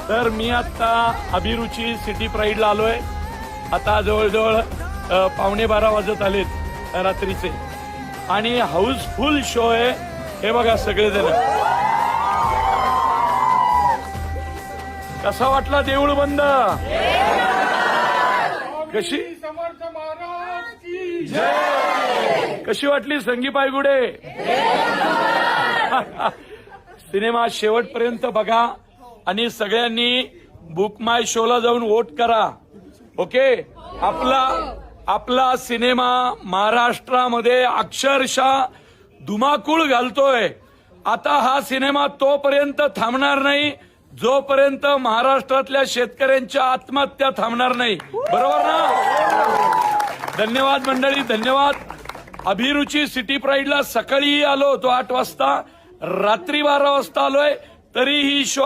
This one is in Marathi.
तर मी आता अभिरुची सिटी प्राईडला आलोय. आता जवळजवळ 11:15 वाजत आलेत रात्रीचे आणि हाऊसफुल शो आहे. हे बघा सगळेजण. कसा वाटला देऊळ बंद? कशी समर्थ महाराज की जय. कशी वाटली संगी पायगुडे? सिनेमा शेवटपर्यंत बघा आणि सगळ्यांनी बुक माय शोला जाऊन वोट करा. ओके. आपला सिनेमा महाराष्ट्रामध्ये अक्षरशः धुमाकूळ घालतोय. आता हा सिनेमा तोपर्यंत थांबणार नाही जोपर्यंत महाराष्ट्रातल्या शेतकऱ्यांच्या आत्महत्या थांबणार नाही. बरोबर ना? धन्यवाद मंडळी, धन्यवाद. अभिरुची सिटी प्राईडला सकाळीही आलो होतो 8 वाजता, रात्री 12 वाजता आलोय, तरीही शो